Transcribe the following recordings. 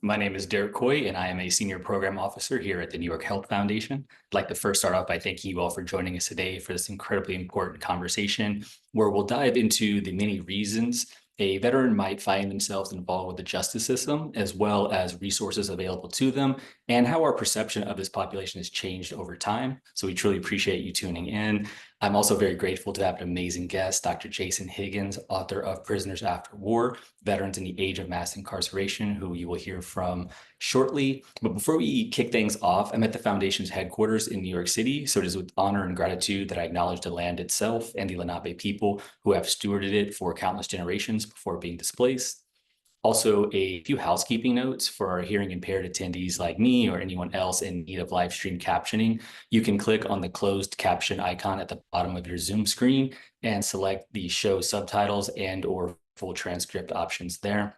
My name is Derek Coy, and I am a senior program officer here at the New York Health Foundation. I'd like to first start off by thanking you all for joining us today for this incredibly important conversation, where we'll dive into the many reasons a veteran might find themselves involved with the justice system, as well as resources available to them, and how our perception of this population has changed over time. So we truly appreciate you tuning in. I'm also very grateful to have an amazing guest, Dr. Jason Higgins, author of Prisoners After War, Veterans in the Age of Mass Incarceration, who you will hear from shortly. But before we kick things off, I'm at the Foundation's headquarters in New York City, so it is with honor and gratitude that I acknowledge the land itself and the Lenape people who have stewarded it for countless generations before being displaced. Also, a few housekeeping notes for our hearing impaired attendees like me or anyone else in need of live stream captioning. You can click on the closed caption icon at the bottom of your Zoom screen and select the show subtitles and or full transcript options there.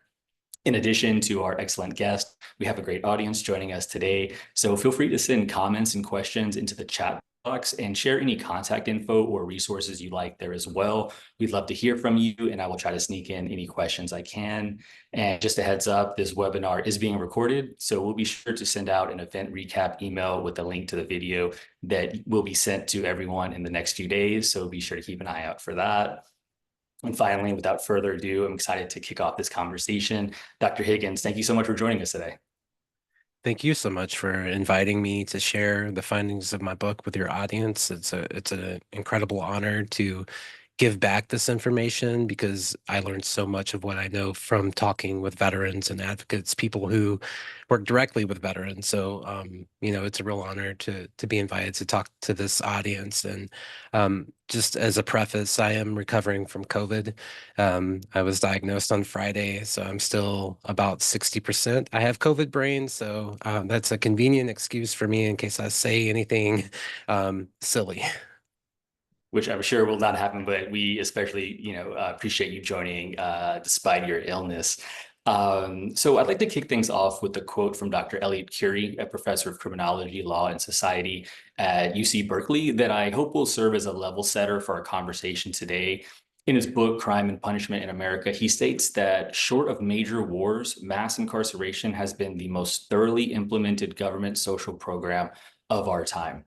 In addition to our excellent guest, we have a great audience joining us today. So feel free to send comments and questions into the chat box and share any contact info or resources you like there as well. We'd love to hear from you, and I will try to sneak in any questions I can. And just a heads up, this webinar is being recorded, so we'll be sure to send out an event recap email with a link to the video that will be sent to everyone in the next few days. So be sure to keep an eye out for that. And finally, without further ado, I'm excited to kick off this conversation. Dr. Higgins, thank you so much for joining us today. Thank you so much for inviting me to share the findings of my book with your audience. It's an incredible honor to give back this information because I learned so much of what I know from talking with veterans and advocates, people who work directly with veterans. So, it's a real honor to be invited to talk to this audience. And just as a preface, I am recovering from COVID. I was diagnosed on Friday, so I'm still about 60%. I have COVID brain, so that's a convenient excuse for me in case I say anything silly. Which I'm sure will not happen, but we especially, appreciate you joining despite your illness. So I'd like to kick things off with a quote from Dr. Elliot Curie, a professor of criminology, law, and society at UC Berkeley, that I hope will serve as a level setter for our conversation today. In his book, Crime and Punishment in America, he states that short of major wars, mass incarceration has been the most thoroughly implemented government social program of our time.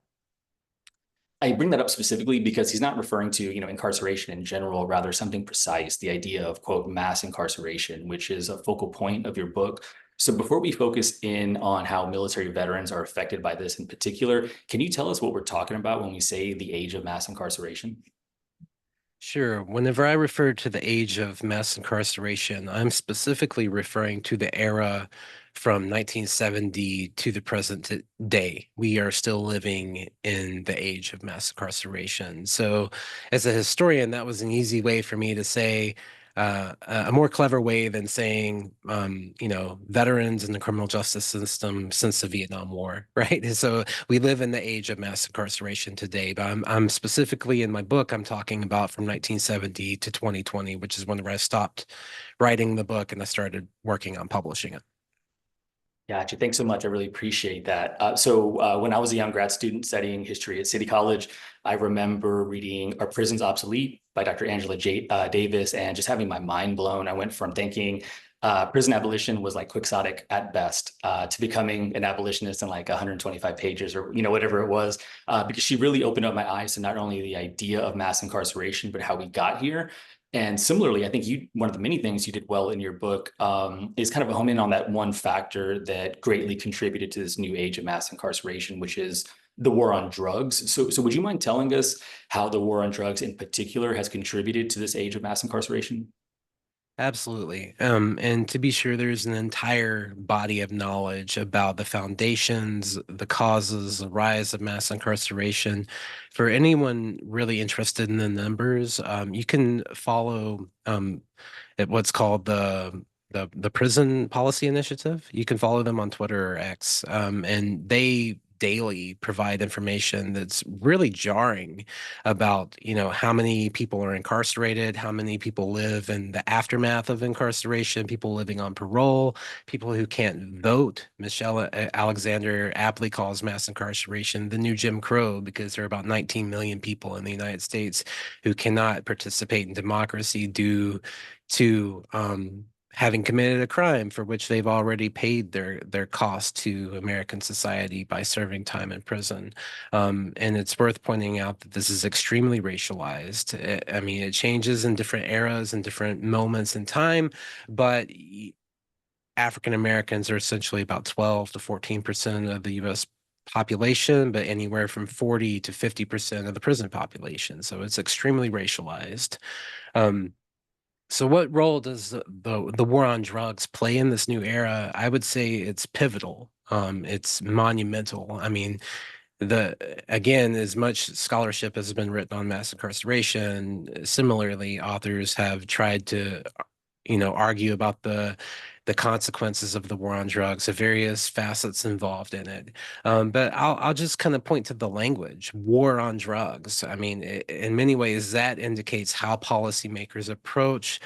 I bring that up specifically because he's not referring to, incarceration in general, rather something precise, the idea of, quote, mass incarceration, which is a focal point of your book. So before we focus in on how military veterans are affected by this in particular, can you tell us what we're talking about when we say the age of mass incarceration? Sure. Whenever I refer to the age of mass incarceration, I'm specifically referring to the era from 1970 to the present day. We are still living in the age of mass incarceration. So, as a historian, that was an easy way for me to say, a more clever way than saying, veterans in the criminal justice system since the Vietnam War, right? So we live in the age of mass incarceration today, but I'm specifically in my book, I'm talking about from 1970 to 2020, which is when I stopped writing the book and I started working on publishing it. Gotcha. Thanks so much. I really appreciate that. So when I was a young grad student studying history at City College, I remember reading Are Prisons Obsolete by Dr. Angela Davis and just having my mind blown. I went from thinking prison abolition was like quixotic at best to becoming an abolitionist in like 125 pages or, whatever it was, because she really opened up my eyes to not only the idea of mass incarceration, but how we got here. And similarly, I think one of the many things you did well in your book is kind of hone in on that one factor that greatly contributed to this new age of mass incarceration, which is the war on drugs. So would you mind telling us how the war on drugs in particular has contributed to this age of mass incarceration? Absolutely. And to be sure, there's an entire body of knowledge about the foundations, the causes, the rise of mass incarceration. For anyone really interested in the numbers, you can follow at what's called the Prison Policy Initiative. You can follow them on Twitter or X, and they daily provide information that's really jarring about, how many people are incarcerated, how many people live in the aftermath of incarceration, people living on parole, people who can't vote. Michelle Alexander aptly calls mass incarceration the new Jim Crow because there are about 19 million people in the United States who cannot participate in democracy due to having committed a crime for which they've already paid their cost to American society by serving time in prison. And it's worth pointing out that this is extremely racialized. I mean, it changes in different eras and different moments in time, but African Americans are essentially about 12 to 14% of the US population, but anywhere from 40 to 50% of the prison population. So it's extremely racialized. Um, so what role does the war on drugs play in this new era? I would say it's pivotal. It's monumental. I mean, the again, as much scholarship has been written on mass incarceration, similarly, authors have tried to, argue about the consequences of the war on drugs, the various facets involved in it. But I'll just kind of point to the language, war on drugs. I mean, in many ways, that indicates how policymakers approach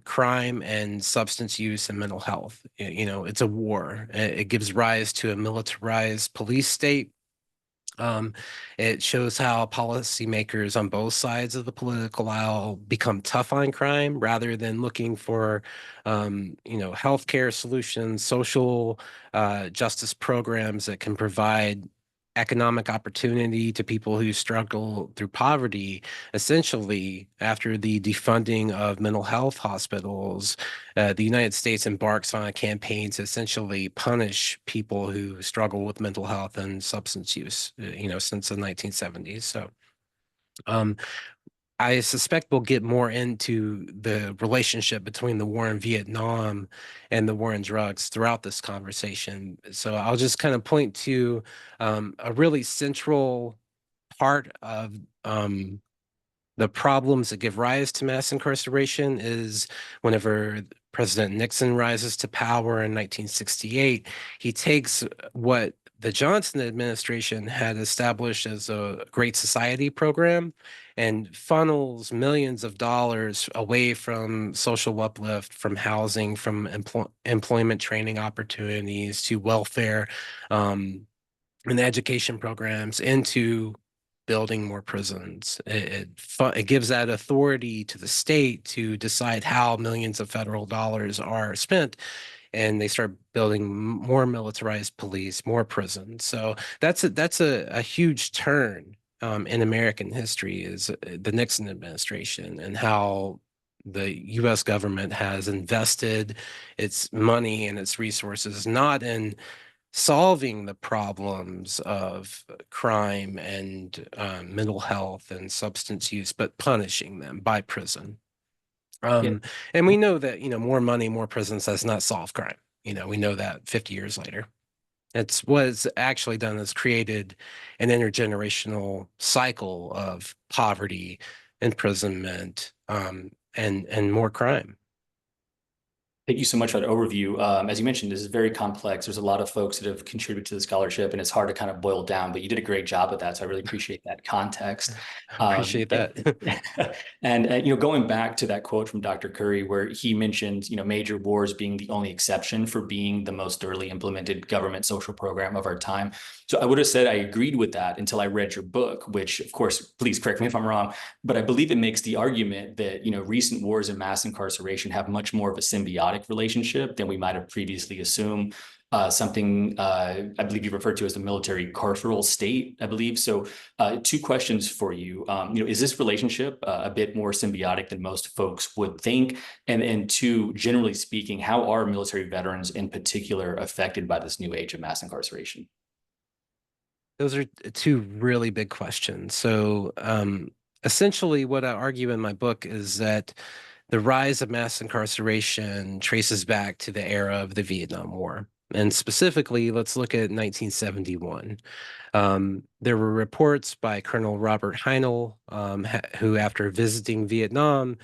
crime and substance use and mental health. It's a war. It gives rise to a militarized police state. um, it shows how policymakers on both sides of the political aisle become tough on crime rather than looking for, healthcare solutions, social justice programs that can provide economic opportunity to people who struggle through poverty. Essentially, after the defunding of mental health hospitals, the United States embarks on a campaign to essentially punish people who struggle with mental health and substance use, since the 1970s. So, um, I suspect we'll get more into the relationship between the war in Vietnam and the war on drugs throughout this conversation. So I'll just kind of point to a really central part of the problems that give rise to mass incarceration is whenever President Nixon rises to power in 1968, he takes what the Johnson administration had established as a Great Society program and funnels millions of dollars away from social uplift, from housing, from employment training opportunities to welfare, and education programs into building more prisons. It gives that authority to the state to decide how millions of federal dollars are spent, and they start building more militarized police, more prisons. So that's a huge turn in American history, is the Nixon administration and how the U.S. government has invested its money and its resources not in solving the problems of crime and mental health and substance use, but punishing them by prison. Yeah. Um, and we know that, more money, more prisons does not solve crime. We know that 50 years later. It's what it's actually done is created an intergenerational cycle of poverty, imprisonment, and more crime. Thank you so much for that overview. As you mentioned, this is very complex. There's a lot of folks that have contributed to the scholarship, and it's hard to kind of boil down, but you did a great job of that. So I really appreciate that context. Appreciate And, that. going back to that quote from Dr. Curry, where he mentioned, major wars being the only exception for being the most thoroughly implemented government social program of our time. So I would have said I agreed with that until I read your book, which, of course, please correct me if I'm wrong, but I believe it makes the argument that, recent wars and mass incarceration have much more of a symbiotic relationship than we might have previously assumed. Something I believe you referred to as the military carceral state, I believe. So two questions for you. Is this relationship a bit more symbiotic than most folks would think? And two, generally speaking, how are military veterans in particular affected by this new age of mass incarceration? Those are two really big questions. So, essentially, what I argue in my book is that the rise of mass incarceration traces back to the era of the Vietnam War. And specifically, let's look at 1971. There were reports by Colonel Robert Heinel, who, after visiting Vietnam,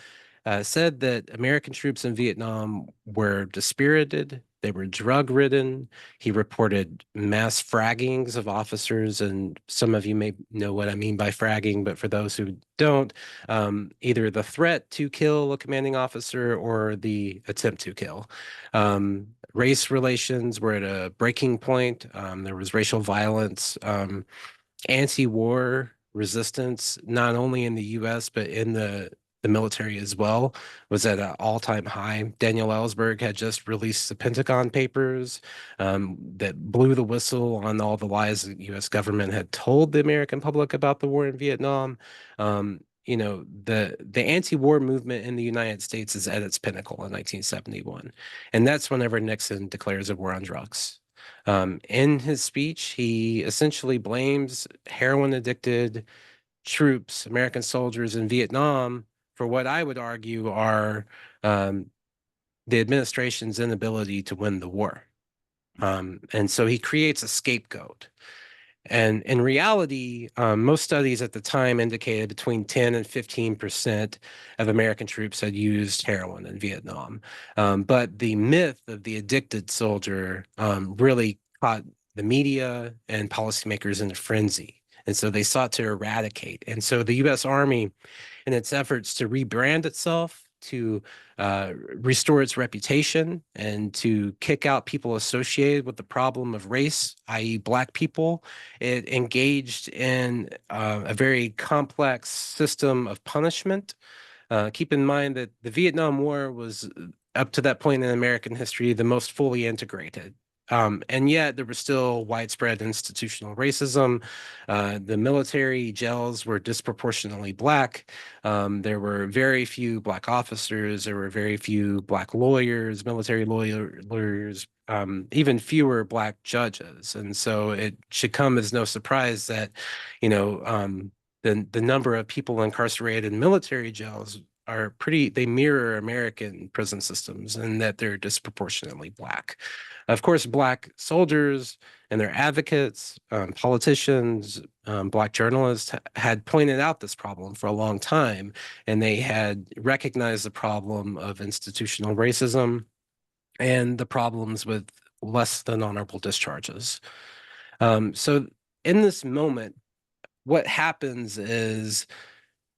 said that American troops in Vietnam were dispirited, they were drug-ridden. He reported mass fraggings of officers, and some of you may know what I mean by fragging, but for those who don't, either the threat to kill a commanding officer or the attempt to kill. Race relations were at a breaking point. There was racial violence, anti-war resistance, not only in the U.S., but in the the military as well was at an all-time high. Daniel Ellsberg had just released the Pentagon Papers that blew the whistle on all the lies the U.S. government had told the American public about the war in Vietnam. The anti-war movement in the United States is at its pinnacle in 1971, and that's whenever Nixon declares a war on drugs. In his speech, he essentially blames heroin-addicted troops, American soldiers in Vietnam, for what I would argue are um, the administration's inability to win the war. And so he creates a scapegoat. And in reality, most studies at the time indicated between 10 and 15% of American troops had used heroin in Vietnam. But the myth of the addicted soldier really caught the media and policymakers in a frenzy. And so they sought to eradicate. And so the US Army, in its efforts to rebrand itself, to restore its reputation, and to kick out people associated with the problem of race, i.e., Black people, it engaged in a very complex system of punishment. Keep in mind that the Vietnam War was, up to that point in American history, the most fully integrated. And yet there was still widespread institutional racism. The military jails were disproportionately Black. There were very few Black officers. There were very few Black lawyers, military lawyers, even fewer Black judges. And so it should come as no surprise that, the number of people incarcerated in military jails they mirror American prison systems, and that they're disproportionately Black. Of course, Black soldiers and their advocates, politicians, Black journalists had pointed out this problem for a long time, and they had recognized the problem of institutional racism and the problems with less than honorable discharges. So in this moment, what happens is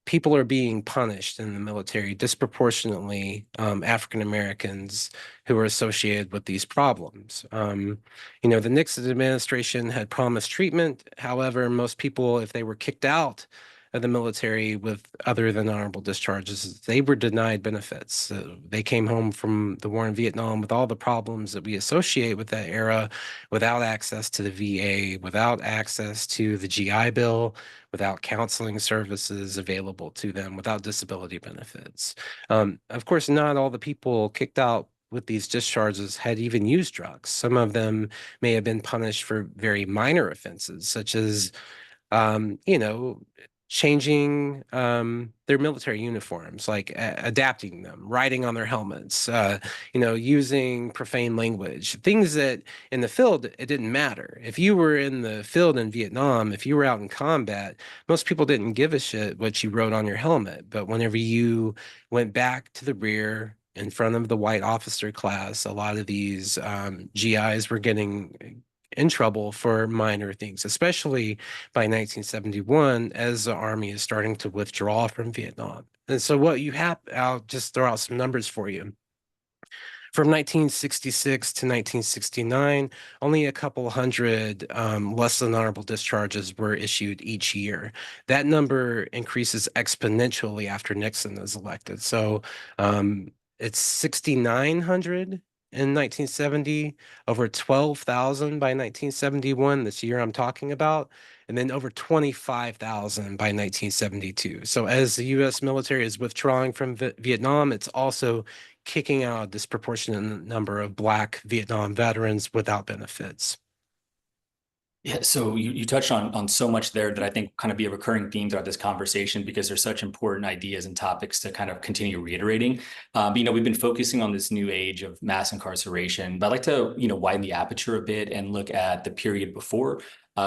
people are being punished in the military disproportionately, African Americans who are associated with these problems. The Nixon administration had promised treatment. However, most people, if they were kicked out of the military with other than honorable discharges, they were denied benefits. They came home from the war in Vietnam with all the problems that we associate with that era, without access to the VA, without access to the GI Bill, without counseling services available to them, without disability benefits. Of course, not all the people kicked out with these discharges had even used drugs. Some of them may have been punished for very minor offenses, such as, changing their military uniforms, like adapting them, writing on their helmets, using profane language, things that in the field, it didn't matter. If you were in the field in Vietnam, if you were out in combat, most people didn't give a shit what you wrote on your helmet. But whenever you went back to the rear in front of the white officer class, a lot of these GIs were getting in trouble for minor things, especially by 1971, as the Army is starting to withdraw from Vietnam. And so what you have, I'll just throw out some numbers for you. From 1966 to 1969, only a couple hundred less than honorable discharges were issued each year. That number increases exponentially after Nixon is elected. So it's 6,900 in 1970, over 12,000 by 1971, this year I'm talking about, and then over 25,000 by 1972. So as the U.S. military is withdrawing from Vietnam, it's also kicking out a disproportionate number of Black Vietnam veterans without benefits. Yeah, so you touched on so much there that I think kind of be a recurring theme throughout this conversation, because there's such important ideas and topics to kind of continue reiterating. We've been focusing on this new age of mass incarceration, but I'd like to, widen the aperture a bit and look at the period before,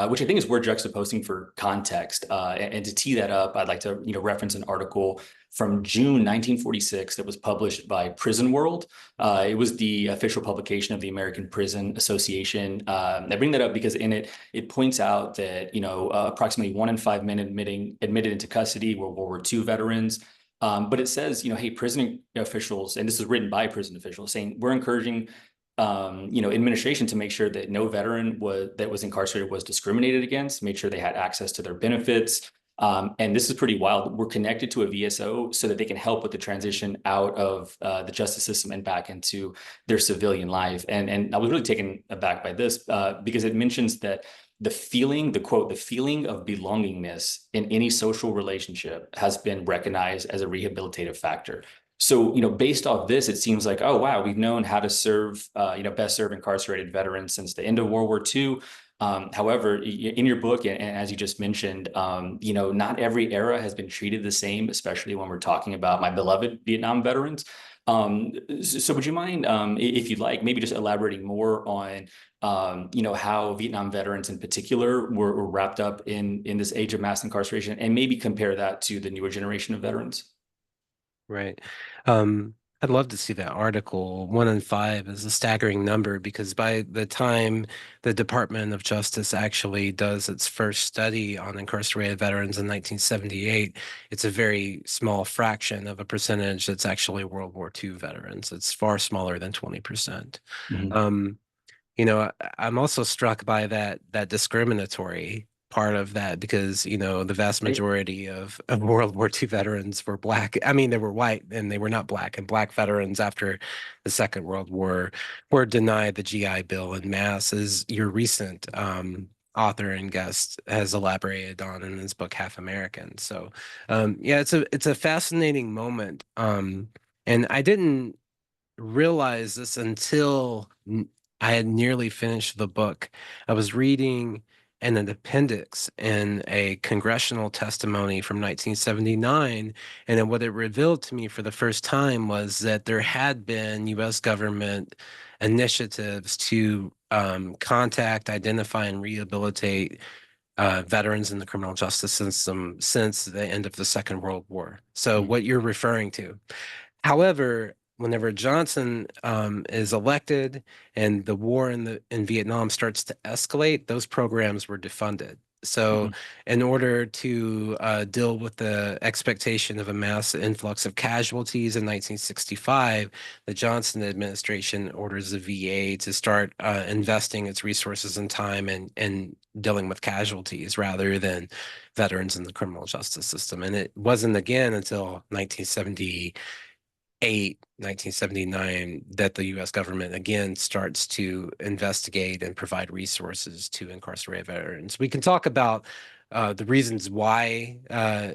which I think is worth juxtaposing for context. And to tee that up, I'd like to, reference an article from June 1946 that was published by Prison World. It was the official publication of the American Prison Association. I bring that up because in it, it points out that, approximately 1 in 5 men admitted into custody were World War II veterans. But it says, hey, prison officials, and this is written by prison officials, saying we're encouraging administration to make sure that no veteran that was incarcerated was discriminated against, made sure they had access to their benefits. And this is pretty wild. We're connected to a VSO so that they can help with the transition out of the justice system and back into their civilian life. And I was really taken aback by this because it mentions that the quote, the feeling of belongingness in any social relationship has been recognized as a rehabilitative factor. So, based off this, it seems like, oh, wow, we've known how to serve, best serve incarcerated veterans since the end of World War II. However, in your book, and as you just mentioned, not every era has been treated the same, especially when we're talking about my beloved Vietnam veterans. So would you mind, if you'd like, maybe just elaborating more on, how Vietnam veterans in particular were wrapped up in this age of mass incarceration, and maybe compare that to the newer generation of veterans? Right. I'd love to see that article. 1 in 5 is a staggering number because by the time the Department of Justice actually does its first study on incarcerated veterans in 1978, it's a very small fraction of a percentage that's actually World War II veterans. It's far smaller than 20%. Mhm. Um, I'm also struck by that discriminatory part of that because, the vast Right. majority of World War II veterans were Black. I mean, they were white and they were not Black. And Black veterans after the Second World War were denied the GI Bill en masse, as your recent author and guest has elaborated on in his book Half American. So yeah, it's a fascinating moment. And I didn't realize this until I had nearly finished the book. I was reading an appendix in a congressional testimony from 1979, and then what it revealed to me for the first time was that there had been U.S. government initiatives to contact, identify, and rehabilitate veterans in the criminal justice system since the end of the Second World War. So Mhm. what you're referring to. However, whenever Johnson is elected and the war in Vietnam starts to escalate, those programs were defunded. So, Mhm. in order to deal with the expectation of a mass influx of casualties in 1965, the Johnson administration orders the VA to start investing its resources and time in dealing with casualties rather than veterans in the criminal justice system. And it wasn't again until 1979, that the US government again starts to investigate and provide resources to incarcerated veterans. We can talk about the reasons why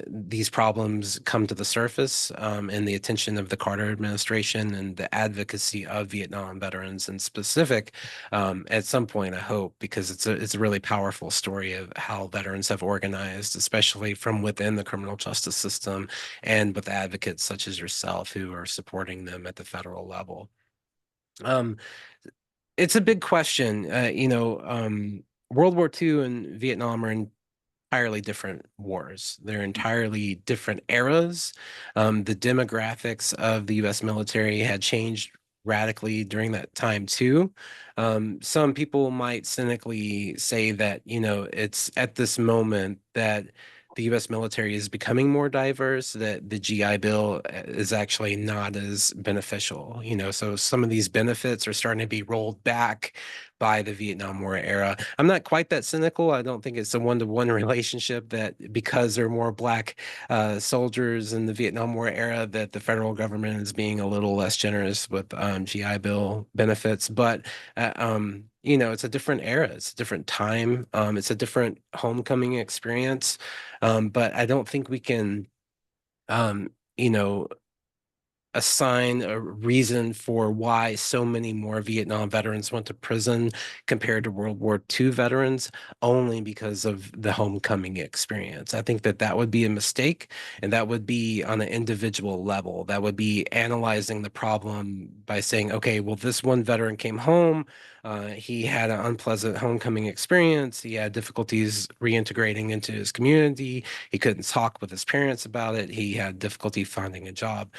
these problems come to the surface and the attention of the Carter administration and the advocacy of Vietnam veterans in specific at some point, I hope, because it's a really powerful story of how veterans have organized, especially from within the criminal justice system and with advocates such as yourself who are supporting them at the federal level. Um, it's a big question. World War II and Vietnam are entirely different wars. They're entirely different eras. The demographics of the US military had changed radically during that time too. Some people might cynically say that, it's at this moment that the US military is becoming more diverse, that the GI Bill is actually not as beneficial, so some of these benefits are starting to be rolled back by the Vietnam War era. I'm not quite that cynical. I don't think it's a one-to-one relationship that because there are more Black soldiers in the Vietnam War era, that the federal government is being a little less generous with GI Bill benefits. But it's a different era. It's a different time. It's a different homecoming experience. But I don't think we can, um, you know, assign a reason for why so many more Vietnam veterans went to prison compared to World War II veterans only because of the homecoming experience. I think that would be a mistake, and that would be on an individual level. That would be analyzing the problem by saying, okay, well, this one veteran came home. He had an unpleasant homecoming experience. He had difficulties reintegrating into his community. He couldn't talk with his parents about it. He had difficulty finding a job.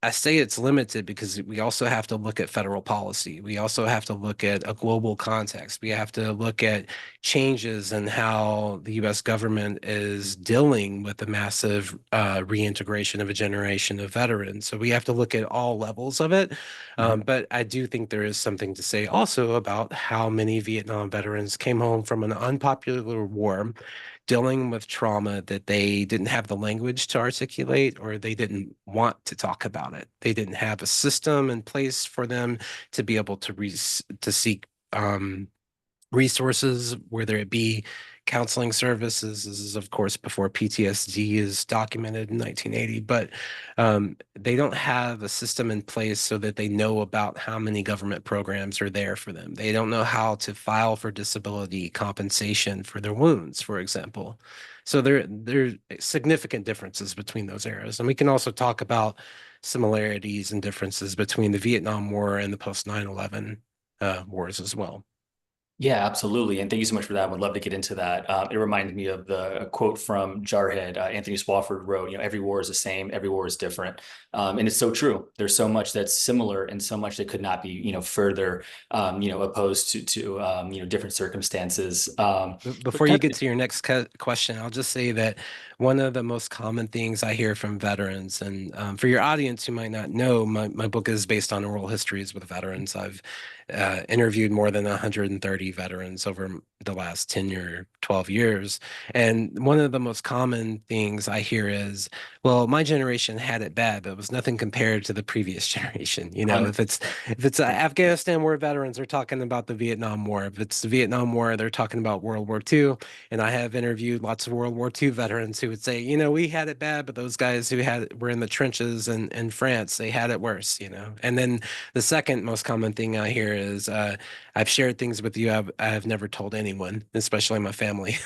I say it's limited because we also have to look at federal policy. We also have to look at a global context. We have to look at changes in how the US government is dealing with the massive reintegration of a generation of veterans. So we have to look at all levels of it. Mhm. But I do think there is something to say also about how many Vietnam veterans came home from an unpopular war, dealing with trauma that they didn't have the language to articulate, or they didn't want to talk about it. They didn't have a system in place for them to be able to seek resources, whether it be counseling services. This is, of course, before PTSD is documented in 1980, but they don't have a system in place so that they know about how many government programs are there for them. They don't know how to file for disability compensation for their wounds, for example. So there are significant differences between those eras. And we can also talk about similarities and differences between the Vietnam War and the post 9/11 wars as well. Yeah, absolutely. And thank you so much for that. Would love to get into that. It reminded me of a quote from Jarhead. Anthony Swofford wrote, every war is the same, every war is different. And it's so true. There's so much that's similar and so much that could not be, further, opposed to different circumstances. But Before you kind get of, to your next question, I'll just say that one of the most common things I hear from veterans, and for your audience who might not know, my book is based on oral histories with veterans. I've interviewed more than 130 veterans over the last 10 or 12 years. And one of the most common things I hear is, well, my generation had it bad, but it was nothing compared to the previous generation. If it's Afghanistan war, veterans are talking about the Vietnam War. If it's the Vietnam War, they're talking about World War II. And I have interviewed lots of World War II veterans who would say, we had it bad, but those guys who were in the trenches in France, they had it worse. And then the second most common thing I hear is, I've shared things with you I've never told anyone, especially my family.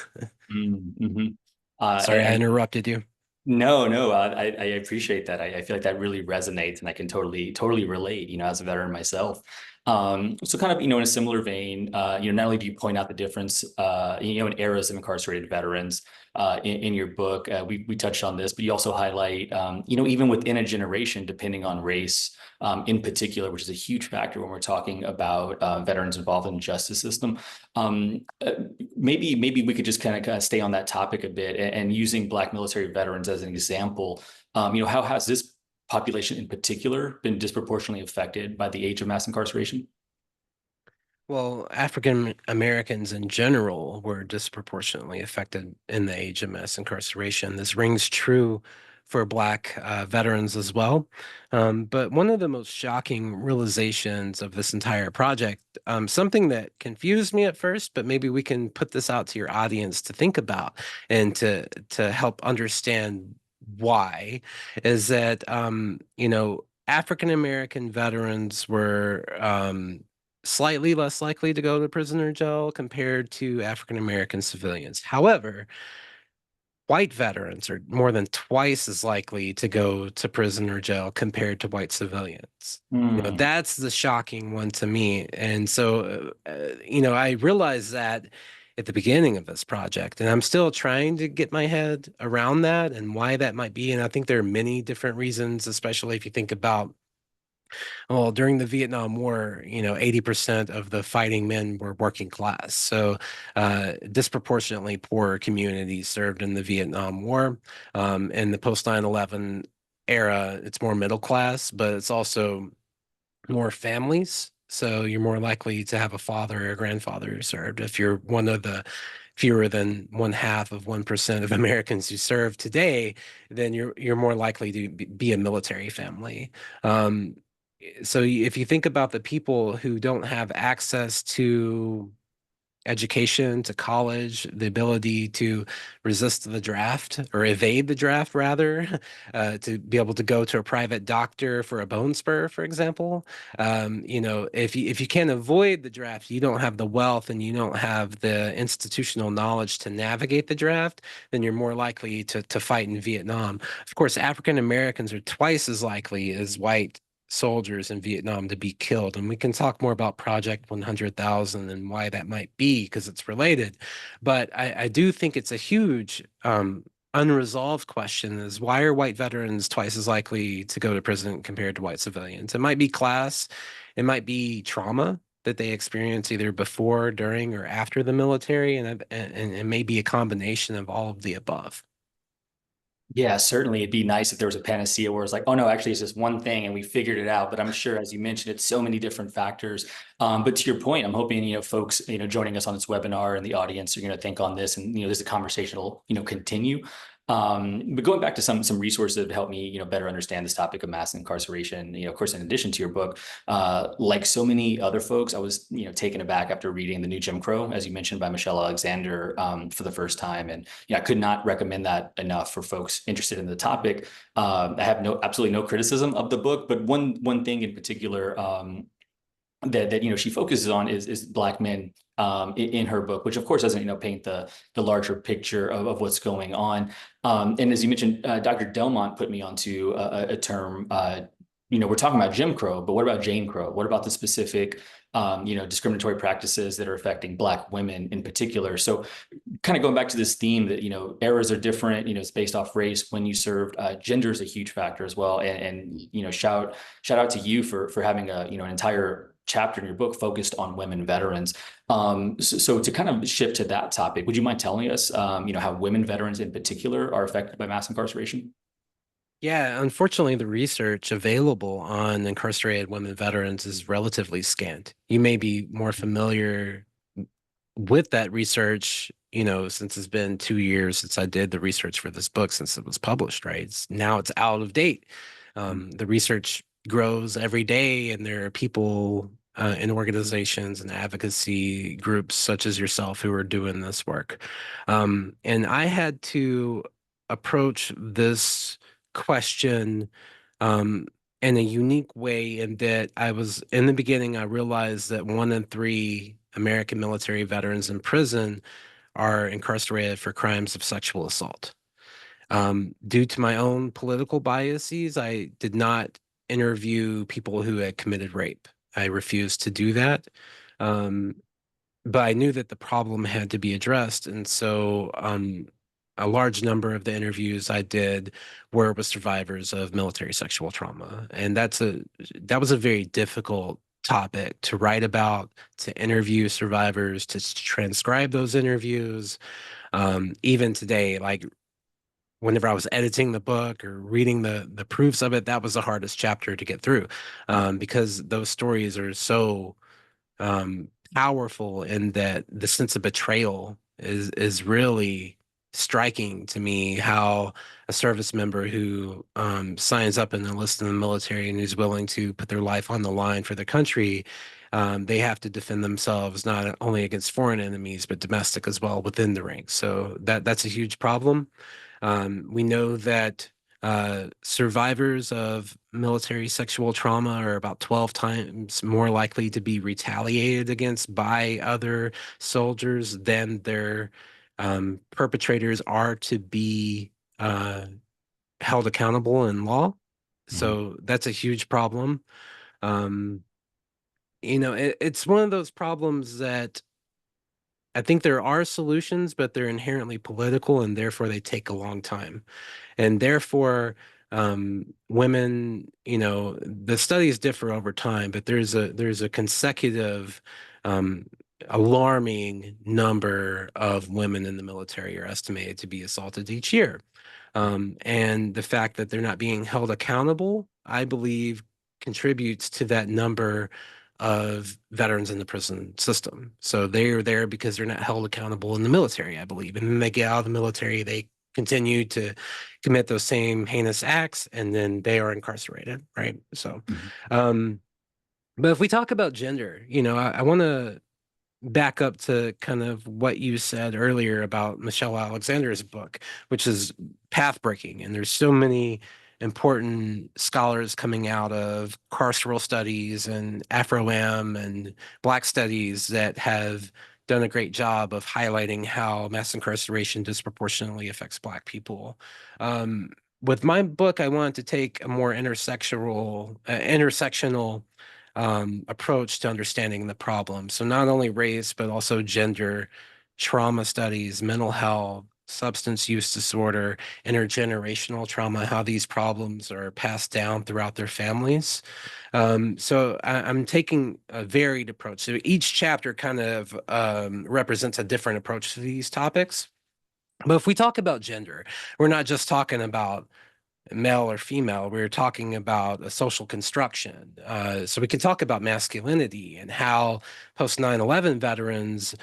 Mhm. Sorry, I And interrupted you. no, no, I appreciate that. I feel like that really resonates, and I can totally relate, as a veteran myself. So kind of, in a similar vein, not only do you point out the difference, in eras of incarcerated veterans, in your book, we touched on this, but you also highlight, even within a generation, depending on race, in particular, which is a huge factor when we're talking about veterans involved in the justice system. Uh, maybe we could just kind of stay on that topic a bit, and using Black military veterans as an example. How has this population in particular been disproportionately affected by the age of mass incarceration? Well, African Americans in general were disproportionately affected in the age of mass incarceration. This rings true for Black veterans as well. But one of the most shocking realizations of this entire project, something that confused me at first, but maybe we can put this out to your audience to think about and to help understand why, is that African American veterans were slightly less likely to go to prison or jail compared to African American civilians. However, white veterans are more than twice as likely to go to prison or jail compared to white civilians. Hmm. That's the shocking one to me. And so, I realized that at the beginning of this project, and I'm still trying to get my head around that and why that might be. And I think there are many different reasons, especially if you think about, well, during the Vietnam War, 80% of the fighting men were working class. So disproportionately poor communities served in the Vietnam War. In the post 9/11 era, it's more middle class, but it's also more families. So you're more likely to have a father or a grandfather who served. If you're one of the fewer than 1/2 of 1% of Americans who serve today, then you're more likely to be a military family. Um, so if you think about the people who don't have access to education, to college, the ability to resist the draft or evade the draft, rather, to be able to go to a private doctor for a bone spur, for example. If you can't avoid the draft, you don't have the wealth and you don't have the institutional knowledge to navigate the draft, then you're more likely to fight in Vietnam. Of course, African Americans are twice as likely as white soldiers in Vietnam to be killed. And we can talk more about Project 100,000 and why that might be, because it's related. But I do think it's a huge unresolved question, is why are white veterans twice as likely to go to prison compared to white civilians? It might be class, it might be trauma that they experience either before, during, or after the military, and it may be a combination of all of the above. Yeah, certainly. It'd be nice if there was a panacea where it's like, oh no, actually it's just one thing and we figured it out. But I'm sure, as you mentioned, it's so many different factors. But to your point, I'm hoping, folks, joining us on this webinar and the audience are going to think on this, and, this conversation will, continue. But going back to some resources that help me, better understand this topic of mass incarceration, of course, in addition to your book, like so many other folks, I was, taken aback after reading The New Jim Crow, as you mentioned, by Michelle Alexander, for the first time. And I could not recommend that enough for folks interested in the topic. I have absolutely no criticism of the book, but one thing in particular, that she focuses on is Black men, in her book, which of course doesn't paint the larger picture of what's going on. And as you mentioned, Dr. Delmont put me onto a term. We're talking about Jim Crow, but what about Jane Crow? What about the specific discriminatory practices that are affecting Black women in particular? So kind of going back to this theme that, eras are different, it's based off race when you served. Gender is a huge factor as well. And shout out to you for having an entire chapter in your book focused on women veterans. So to kind of shift to that topic, would you mind telling us, how women veterans in particular are affected by mass incarceration? Yeah, unfortunately, the research available on incarcerated women veterans is relatively scant. You may be more familiar with that research, since it's been 2 years since I did the research for this book, since it was published, right? Now it's out of date. The research grows every day, and there are people in organizations and advocacy groups such as yourself who are doing this work. And I had to approach this question um, in a unique way, in that I was in the beginning, I realized that 1 in 3 American military veterans in prison are incarcerated for crimes of sexual assault. Due to my own political biases, I did not interview people who had committed rape. I refused to do that. Um, but I knew that the problem had to be addressed. And so a large number of the interviews I did were with survivors of military sexual trauma. And that was a very difficult topic to write about, to interview survivors, to transcribe those interviews. Even today, like whenever I was editing the book or reading the proofs of it, that was the hardest chapter to get through, because those stories are so um, powerful, in that the sense of betrayal is really striking to me. How a service member who signs up and enlists in the military and who's willing to put their life on the line for the country, they have to defend themselves not only against foreign enemies but domestic as well within the ranks. So that's a huge problem. We know that survivors of military sexual trauma are about 12 times more likely to be retaliated against by other soldiers than their perpetrators are to be held accountable in law. Mhm. So that's a huge problem. Um, it's one of those problems that I think there are solutions, but they're inherently political, and therefore they take a long time. And therefore, women, the studies differ over time, but there's a consecutive um, alarming number of women in the military are estimated to be assaulted each year. And the fact that they're not being held accountable, I believe, contributes to that number of veterans in the prison system. So they're there because they're not held accountable in the military, I believe. And then they get out of the military, they continue to commit those same heinous acts, and then they are incarcerated, right? So, Mhm. um, but if we talk about gender, I want to back up to kind of what you said earlier about Michelle Alexander's book, which is path breaking. And there's so many important scholars coming out of carceral studies and Afro-Am and Black studies that have done a great job of highlighting how mass incarceration disproportionately affects Black people. Um, with my book, I wanted to take a more intersectional approach to understanding the problem. So not only race, but also gender, trauma studies, mental health, substance use disorder, intergenerational trauma, how these problems are passed down throughout their families. So I'm taking a varied approach. So each chapter kind of represents a different approach to these topics. But if we talk about gender, we're not just talking about male or female. We're talking about a social construction. So we can talk about masculinity and how post 9/11 veterans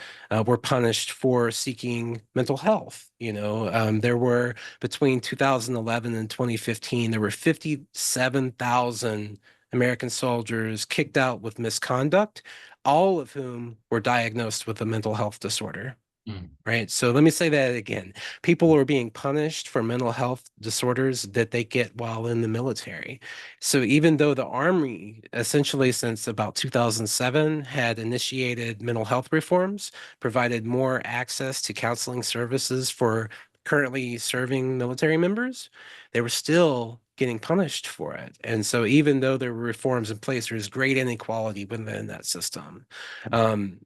were punished for seeking mental health. There were between 2011 and 2015, there were 57,000 American soldiers kicked out with misconduct, all of whom were diagnosed with a mental health disorder. Mm. Right. So let me say that again. People are being punished for mental health disorders that they get while in the military. So even though the Army, essentially since about 2007, had initiated mental health reforms, provided more access to counseling services for currently serving military members, they were still getting punished for it. And so even though there were reforms in place, there's great inequality within that system. Um,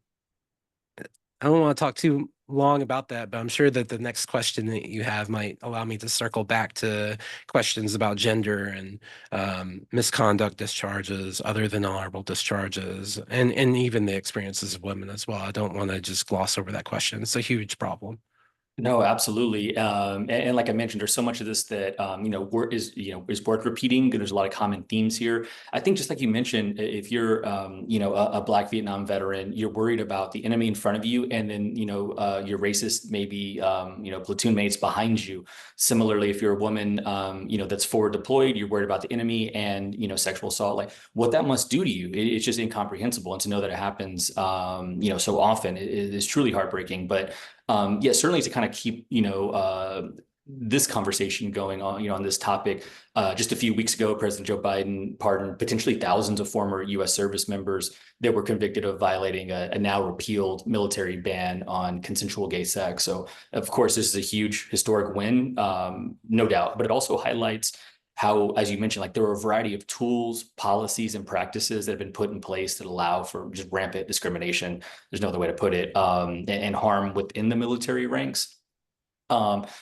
I don't want to talk too long about that, but I'm sure that the next question that you have might allow me to circle back to questions about gender and misconduct discharges, other than honorable discharges, and even the experiences of women as well. I don't want to just gloss over that question. It's a huge problem. No, absolutely. And like I mentioned, there's so much of this that is worth repeating. There's a lot of common themes here. I think just like you mentioned, if you're a Black Vietnam veteran, you're worried about the enemy in front of you, and then your racist maybe platoon mates behind you. Similarly, if you're a woman that's forward deployed, you're worried about the enemy and sexual assault. Like what that must do to you, it's just incomprehensible. And to know that it happens so often it is truly heartbreaking. But yeah, certainly to kind of keep, this conversation going on, on this topic. Just a few weeks ago, President Joe Biden pardoned potentially thousands of former U.S. service members that were convicted of violating a now repealed military ban on consensual gay sex. So, of course, this is a huge historic win, no doubt, but it also highlights how, as you mentioned, like there are a variety of tools, policies, and practices that have been put in place that allow for just rampant discrimination. There's no other way to put it, and harm within the military ranks.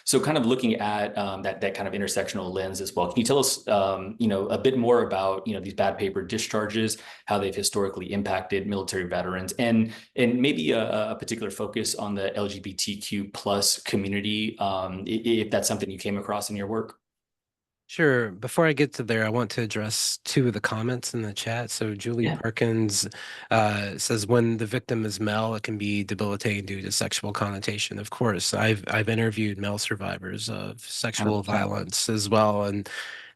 So kind of looking at that kind of intersectional lens as well. Can you tell us, a bit more about, these bad paper discharges, how they've historically impacted military veterans, and maybe a particular focus on the LGBTQ plus community, if that's something you came across in your work? Sure. Before I get to there, I want to address two of the comments in the chat. So Julie Yeah, Perkins says, when the victim is male, it can be debilitating due to sexual connotation. Of course, I've interviewed male survivors of sexual 100%. violence as well, and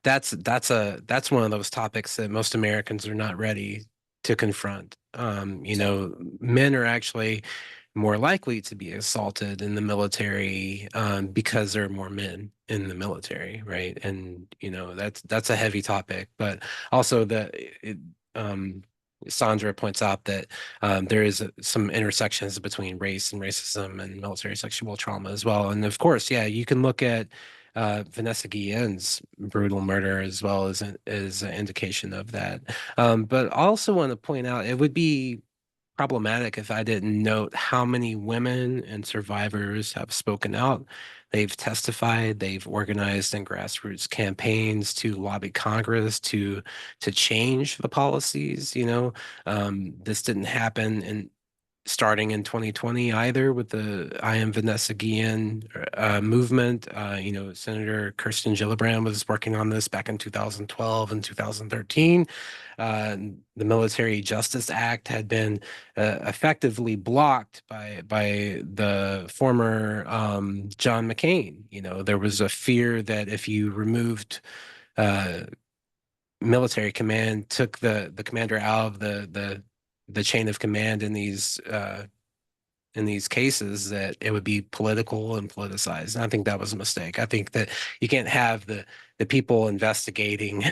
that's one of those topics that most Americans are not ready to confront. Men are actually more likely to be assaulted in the military because there are more men in the military, right? And that's a heavy topic, but also Sandra points out that there is some intersections between race and racism and military sexual trauma as well. And of course, yeah, you can look at Vanessa Guillen's brutal murder as well as an indication of that. But I also want to point out it would be problematic if I didn't note how many women and survivors have spoken out. They've testified, they've organized in grassroots campaigns to lobby Congress to change the policies. This didn't happen in starting in 2020 either with the I Am Vanessa Guillen movement. Senator Kirsten Gillibrand was working on this back in 2012 and 2013. Uh, the Military Justice Act had been effectively blocked by the former John McCain. There was a fear that if you removed uh, military command, took the commander out of the chain of command in these cases, that it would be political and politicized. And I think that was a mistake. I think that you can't have the people investigating,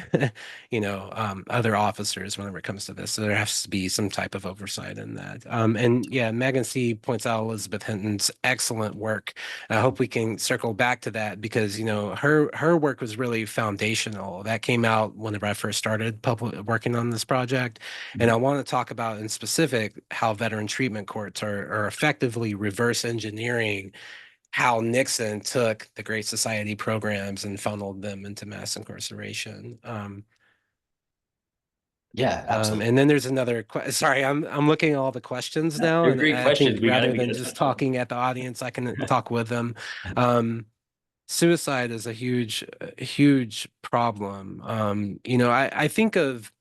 other officers whenever it comes to this. So there has to be some type of oversight in that. And yeah, Megan C points out Elizabeth Hinton's excellent work. I hope we can circle back to that because her work was really foundational. That came out whenever I first started working on this project, and I want to talk about in specific how veteran treatment courts are effectively reverse engineering how Nixon took the Great Society programs and funneled them into mass incarceration. Yeah, absolutely. And then there's another sorry, I'm looking at all the questions now, They're and great I think questions. rather We than gotta just touch on talking at the audience, I can talk with them. Um, Suicide is a huge problem. I think of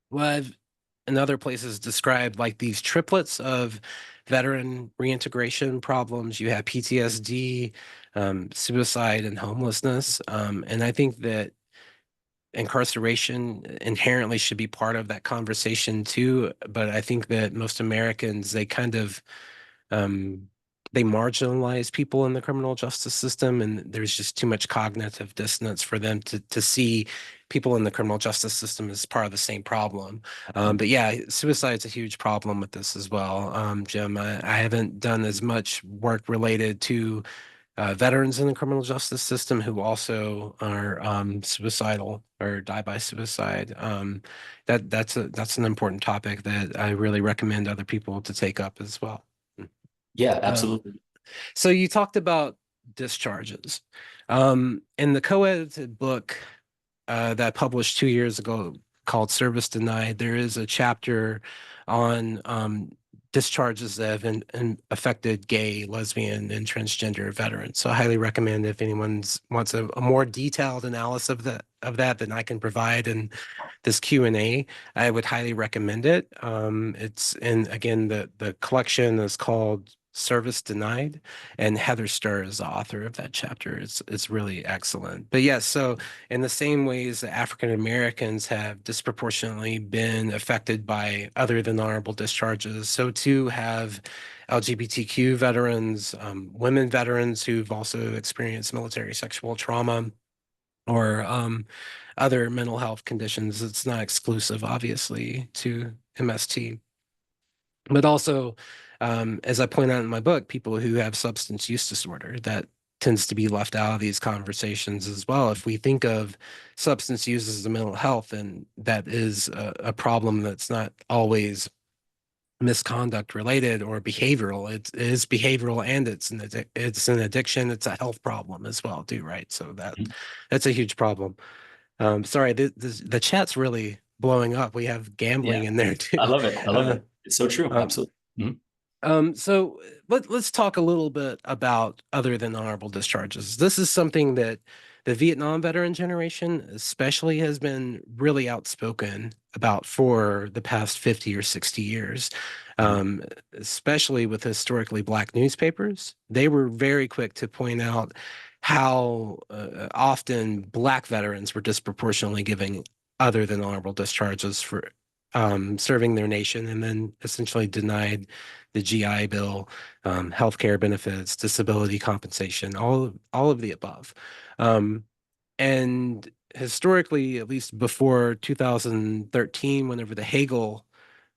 what I've in other places described like these triplets of veteran reintegration problems. You have PTSD, suicide, and homelessness. And I think that incarceration inherently should be part of that conversation too. But I think that most Americans, um, they marginalize people in the criminal justice system, and there's just too much cognitive dissonance for them to see people in the criminal justice system as part of the same problem. But yeah, suicide's a huge problem with this as well. Jim, I haven't done as much work related to veterans in the criminal justice system who also are suicidal or die by suicide. That's an important topic that I really recommend other people to take up as well. Yeah, Um, absolutely. so you talked about discharges. In the co-edited book that I published 2 years ago called Service Denied, there is a chapter on discharges that have affected gay, lesbian, and transgender veterans. So I highly recommend if anyone wants a more detailed analysis of that than I can provide in this Q&A, I would highly recommend it. It's and again the collection is called Service Denied, and Heather Starr is the author of that chapter. It's really excellent. But yes, so in the same ways that African Americans have disproportionately been affected by other than honorable discharges, so too have LGBTQ veterans, women veterans who've also experienced military sexual trauma or other mental health conditions. It's not exclusive, obviously, to MST. But also, as I point out in my book, people who have substance use disorder, that tends to be left out of these conversations as well. If we think of substance use as a mental health, and that is a problem that's not always misconduct related or behavioral. It is behavioral, and it's an addiction. It's a health problem as well, too, right? So Mhm. that's a huge problem. Sorry, the chat's really blowing up. We have gambling Yeah, in there I too. love it. I love Uh, it. It's so true. um, Absolutely. Mhm. so let's talk a little bit about other than honorable discharges. This is something that the Vietnam veteran generation especially has been really outspoken about for the past 50 or 60 years, Mhm. um, especially with historically Black newspapers. They were very quick to point out how often Black veterans were disproportionately giving other than honorable discharges for serving their nation, and then essentially denied the GI Bill, healthcare benefits, disability compensation, all of the above. Um, and historically, at least before 2013, whenever the Hagel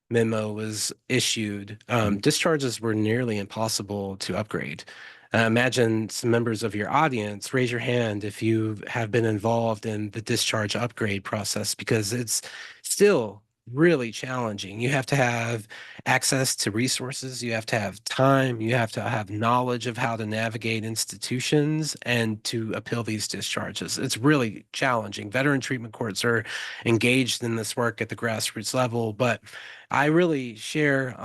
memo was issued, Mhm. discharges were nearly impossible to upgrade. Imagine some members of your audience, raise your hand if you have been involved in the discharge upgrade process, because it's still really challenging. You have to have access to resources, you have to have time, you have to have knowledge of how to navigate institutions and to appeal these discharges. It's really challenging. Veteran treatment courts are engaged in this work at the grassroots level, but I really share,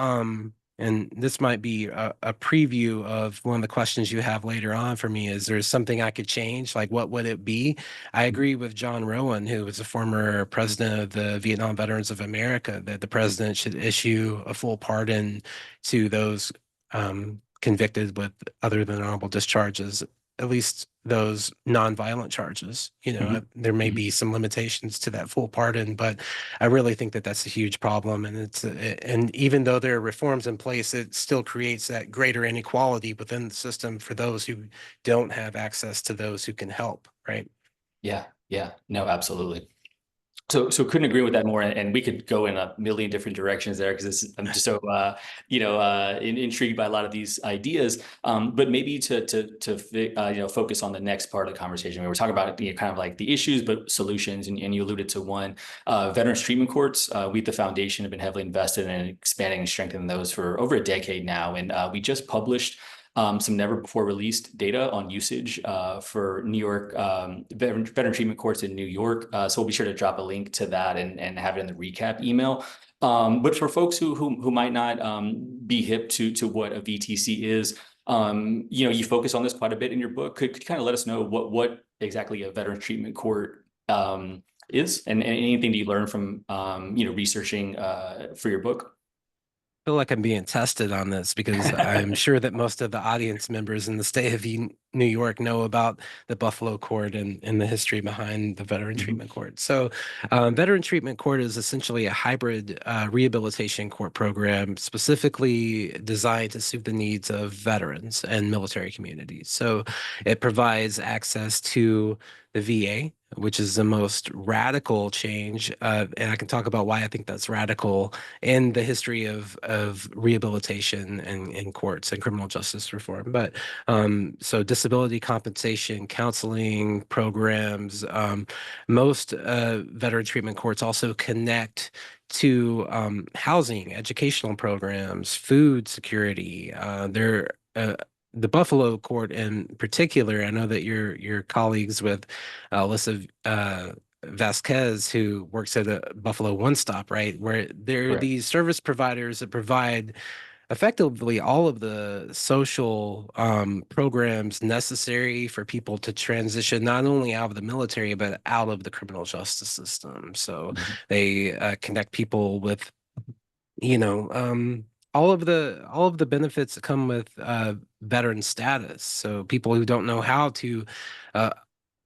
and this might be a preview of one of the questions you have later on for me. Is there something I could change? Like, what would it be? I agree with John Rowan, who was a former president of the Vietnam Veterans of America, that the president should issue a full pardon to those convicted with other than honorable discharges, at least those nonviolent charges. Mhm. There may Mhm. be some limitations to that full pardon, but I really think that that's a huge problem, and and even though there are reforms in place, it still creates that greater inequality within the system for those who don't have access to those who can help, right? Yeah, yeah, no, absolutely. So couldn't agree with that more, and we could go in a million different directions there because I'm just so intrigued by a lot of these ideas. But maybe to focus on the next part of the conversation, we were talking about kind of like the issues, but solutions, and you alluded to one. Veterans treatment courts. We at the foundation have been heavily invested in expanding and strengthening those for over a decade now, and we just published some never before released data on usage for New York veteran treatment courts in New York. So we'll be sure to drop a link to that and have it in the recap email. But for folks who might not be hip to what a VTC is, you focus on this quite a bit in your book. Could you kind of let us know what exactly a veteran treatment court is, and anything that you learned from researching for your book? Feel like I'm being tested on this because I'm sure that most of the audience members in the state of New York know about the Buffalo Court and the history behind the Veteran Mhm. Treatment Court. So, Veteran Treatment Court is essentially a hybrid rehabilitation court program specifically designed to suit the needs of veterans and military communities. So, it provides access to the VA, which is the most radical change, and I can talk about why I think that's radical in the history of rehabilitation and in courts and criminal justice reform. But so disability compensation, counseling programs, most veteran treatment courts also connect to housing, educational programs, food security. The Buffalo court in particular, I know that your colleagues with Alyssa Vasquez, who works at a Buffalo One Stop, right? Where there are Correct. these service providers that provide effectively all of the social programs necessary for people to transition not only out of the military, but out of the criminal justice system. So Mhm. they connect people with, you know, all of the benefits that come with veteran status. So people who don't know how to uh,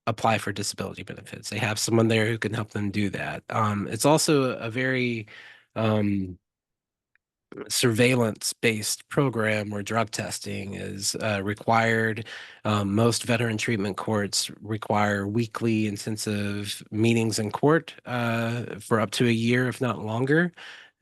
apply for disability benefits. They have someone there who can help them do that. It's also a very surveillance-based program where drug testing is required. Most veteran treatment courts require weekly intensive meetings in court for up to a year, if not longer.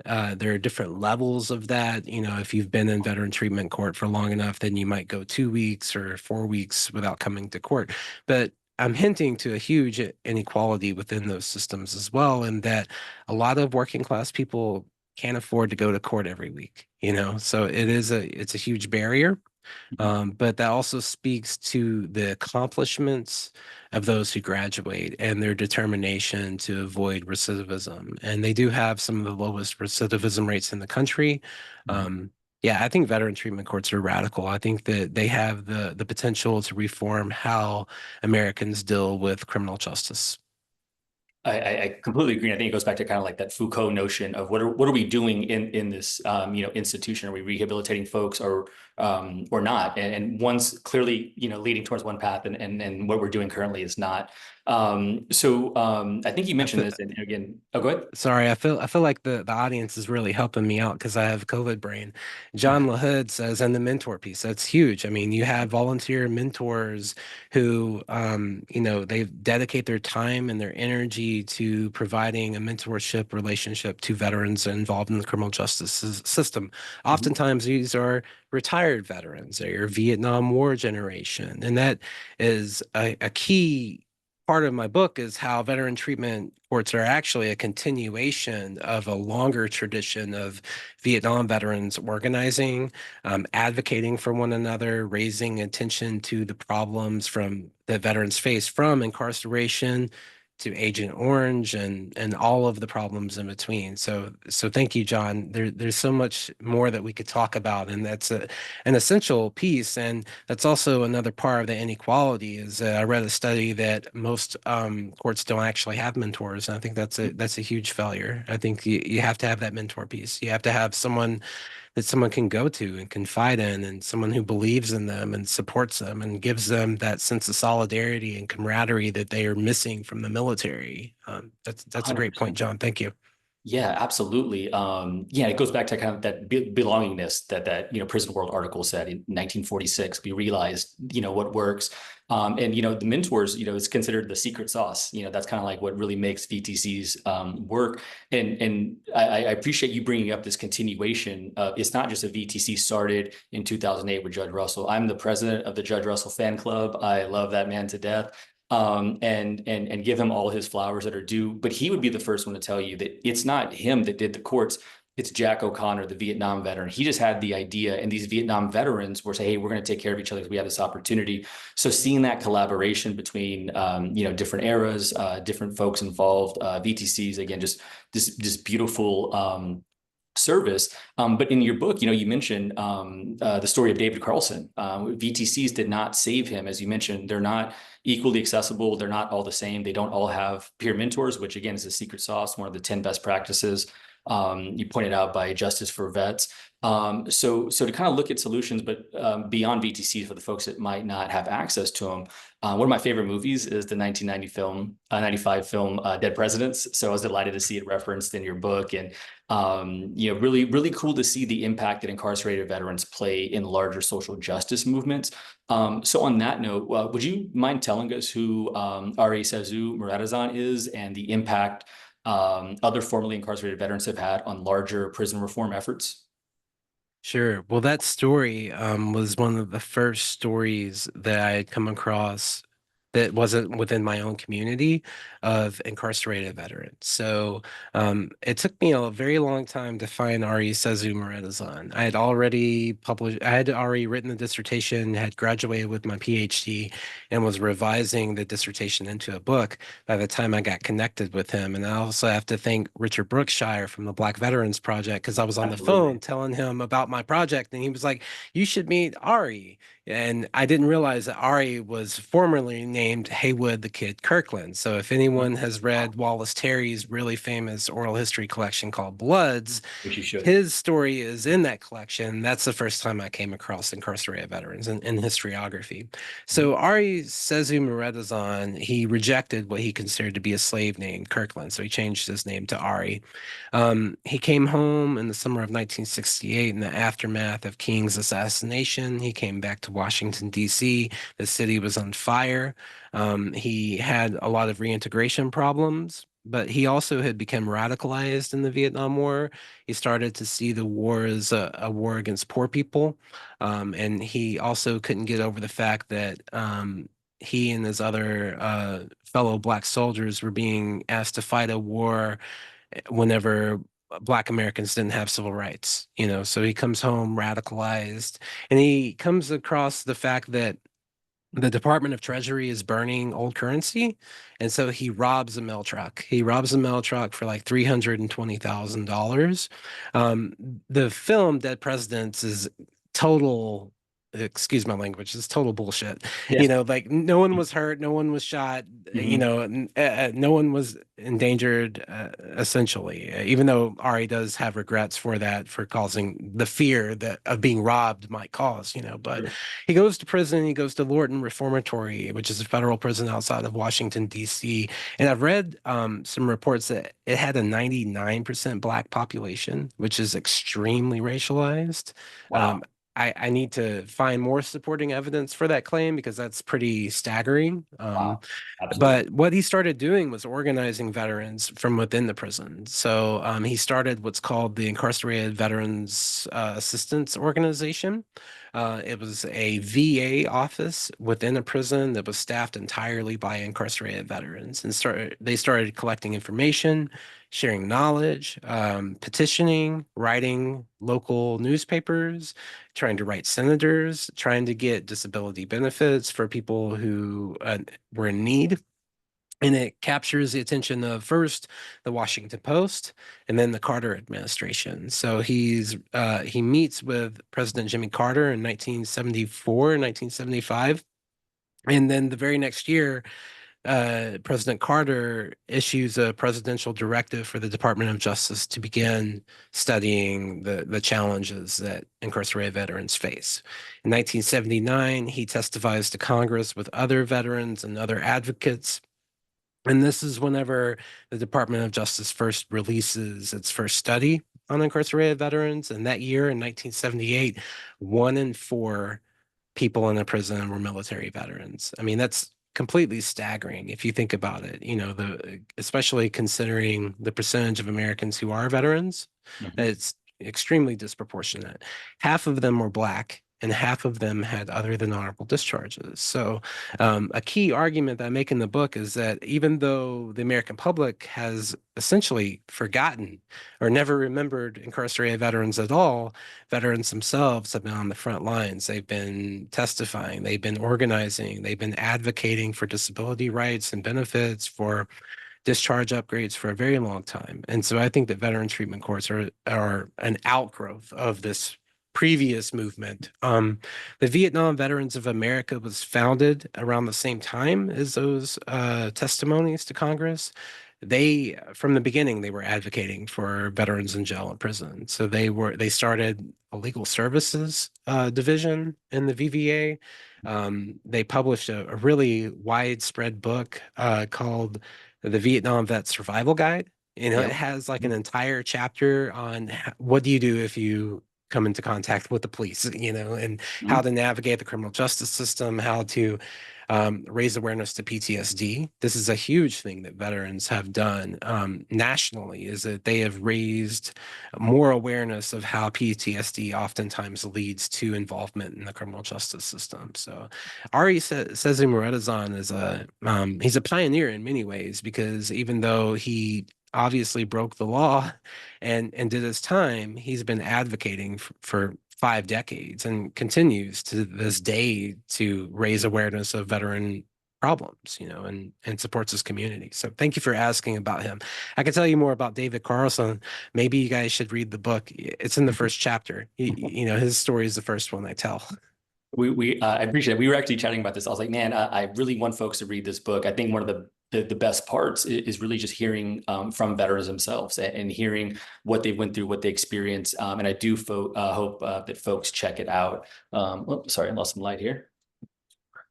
There are different levels of that. You know, if you've been in veteran treatment court for long enough, then you might go 2 weeks or 4 weeks without coming to court. But I'm hinting to a huge inequality within those systems as well, in that a lot of working class people can't afford to go to court every week, you know? So it's a huge barrier. Mhm. But that also speaks to the accomplishments of those who graduate and their determination to avoid recidivism. And they do have some of the lowest recidivism rates in the country. Mhm. Yeah, I think veteran treatment courts are radical. I think that they have the potential to reform how Americans deal with criminal justice. I completely agree. I think it goes back to kind of like that Foucault notion of what are we doing in this institution? Are we rehabilitating folks or not? And one's clearly leading towards one path, and what we're doing currently is not. I think you I mentioned feel, this, and again, oh, go ahead. Sorry, I feel like the audience is really helping me out because I have COVID brain. John LaHood says, and the mentor piece, that's huge. I mean, you have volunteer mentors who, they dedicate their time and their energy to providing a mentorship relationship to veterans involved in the criminal justice system. Mhm. Oftentimes, these are retired veterans, they're your Vietnam War generation, and that is a key part of my book is how veteran treatment courts are actually a continuation of a longer tradition of Vietnam veterans organizing, advocating for one another, raising attention to the problems from that veterans face from incarceration to Agent Orange and all of the problems in between. So thank you, John. There's so much more that we could talk about, and that's an essential piece. And that's also another part of the inequality is I read a study that most courts don't actually have mentors. And I think that's a huge failure. I think you have to have that mentor piece. You have to have someone that someone can go to and confide in, and someone who believes in them and supports them and gives them that sense of solidarity and camaraderie that they are missing from the military. That's a great point, 100%. John. Thank you. Yeah, absolutely. Yeah, it goes back to kind of that belongingness that Prison World article said in 1946. We realized what works, and the mentors. Is considered the secret sauce. That's kind of like what really makes VTCs work. And I appreciate you bringing up this continuation. It's not just a VTC started in 2008 with Judge Russell. I'm the president of the Judge Russell fan club. I love that man to death, and give him all his flowers that are due. But he would be the first one to tell you that it's not him that did the courts. it's Jack O'Connor, the Vietnam veteran. He just had the idea, and these Vietnam veterans were saying, "Hey, we're going to take care of each other because we have this opportunity." So seeing that collaboration between different eras, different folks involved, VTCs again, just this beautiful service. But in your book, you mentioned the story of David Carlson. VTCs did not save him, as you mentioned. They're not equally accessible. They're not all the same. They don't all have peer mentors, which again is a secret sauce, one of the 10 best practices you pointed out by Justice for Vets. So to kind of look at solutions, but beyond VTC for the folks that might not have access to them. One of my favorite movies is the 95 film Dead Presidents. So I was delighted to see it referenced in your book, and really, really cool to see the impact that incarcerated veterans play in larger social justice movements. So on that note, would you mind telling us who Ari Sazu Muradazan is and the impact other formerly incarcerated veterans have had on larger prison reform efforts? Sure. Well, that story was one of the first stories that I had come across that wasn't within my own community of incarcerated veterans. So it took me a very long time to find Ari Sezu Moretazan. I had already written the dissertation, had graduated with my PhD, and was revising the dissertation into a book by the time I got connected with him. And I also have to thank Richard Brookshire from the Black Veterans Project, because I was on the phone Absolutely. telling him about my project, and he was like, "You should meet Ari." And I didn't realize that Ari was formerly named Haywood the Kid Kirkland. So if anyone has read Wallace Terry's really famous oral history collection called Bloods, Which you should. his story is in that collection. That's the first time I came across incarcerated veterans in historiography. So Ari Sezu Muredazan, he rejected what he considered to be a slave name, Kirkland. So he changed his name to Ari. He came home in the summer of 1968 in the aftermath of King's assassination. He came back to Washington, D.C. The city was on fire. He had a lot of reintegration problems, but he also had become radicalized in the Vietnam War. He started to see the war as a war against poor people. And he also couldn't get over the fact that he and his other fellow Black soldiers were being asked to fight a war whenever Black Americans didn't have civil rights, So he comes home radicalized, and he comes across the fact that the Department of Treasury is burning old currency. And so he robs a mail truck. He robs a mail truck for like $320,000. Um, the film Dead Presidents is total, excuse my language, is total bullshit. Yeah. Like no one was hurt, no one was shot, Mhm. no one was endangered, essentially, even though Ari does have regrets for that, for causing the fear that of being robbed might cause, but Sure. he goes to prison. He goes to Lorton Reformatory, which is a federal prison outside of Washington, D.C. And I've read some reports that it had a 99% Black population, which is extremely racialized. Um, Wow. I need to find more supporting evidence for that claim because that's pretty staggering. Wow. Absolutely. But what he started doing was organizing veterans from within the prison. So he started what's called the Incarcerated Veterans Assistance Organization. It was a VA office within a prison that was staffed entirely by incarcerated veterans, and they started collecting information, sharing knowledge, petitioning, writing local newspapers, trying to write senators, trying to get disability benefits for people who were in need. And it captures the attention of first the Washington Post and then the Carter administration. So he meets with President Jimmy Carter in 1974, 1975. And then the very next year, President Carter issues a presidential directive for the Department of Justice to begin studying the challenges that incarcerated veterans face. In 1979, he testifies to Congress with other veterans and other advocates. And this is whenever the Department of Justice first releases its first study on incarcerated veterans. And that year in 1978, 1 in 4 people in the prison were military veterans. I mean, that's completely staggering if you think about it. Especially considering the percentage of Americans who are veterans, Mhm. it's extremely disproportionate. Half of them were Black and half of them had other than honorable discharges. So, a key argument that I make in the book is that even though the American public has essentially forgotten or never remembered incarcerated veterans at all, veterans themselves have been on the front lines. They've been testifying, they've been organizing, they've been advocating for disability rights and benefits, for discharge upgrades for a very long time. And so I think that veteran treatment courts are an outgrowth of this previous movement. The Vietnam Veterans of America was founded around the same time as those testimonies to Congress. They, from the beginning, they were advocating for veterans in jail and prison. So they started a legal services division in the VVA. They published a really widespread book called the Vietnam Vet Survival Guide. It Yep. has like an entire chapter on what do you do if you come into contact with the police, and how Mhm. to navigate the criminal justice system, how to raise awareness to PTSD. This is a huge thing that veterans have done nationally, is that they have raised more awareness of how PTSD oftentimes leads to involvement in the criminal justice system. So Ari Cesar Moretazan he's a pioneer in many ways, because even though he obviously broke the law and did his time, he's been advocating for 5 decades and continues to this day to raise awareness of veteran problems, and supports his community. So thank you for asking about him. I can tell you more about David Carlson. Maybe you guys should read the book. It's in the first chapter. His story is the first one I tell. I appreciate it. We were actually chatting about this. I was like, man, I really want folks to read this book. I think one of the best parts is really just hearing from veterans themselves and hearing what they went through, what they experienced. And I do hope that folks check it out. Sorry, I lost some light here.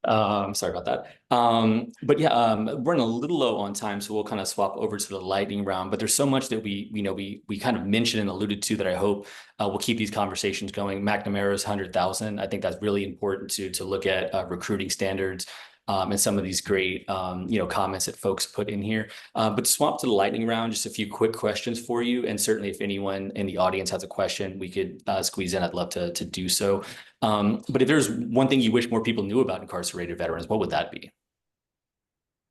Sorry about that. But yeah, we're running a little low on time, so we'll kind of swap over to the lightning round. But there's so much that we kind of mentioned and alluded to that I hope will keep these conversations going. McNamara's 100,000. I think that's really important to look at recruiting standards. And some of these great, comments that folks put in here. But to swap to the lightning round, just a few quick questions for you. And certainly if anyone in the audience has a question, we could squeeze in. I'd love to do so. But if there's one thing you wish more people knew about incarcerated veterans, what would that be?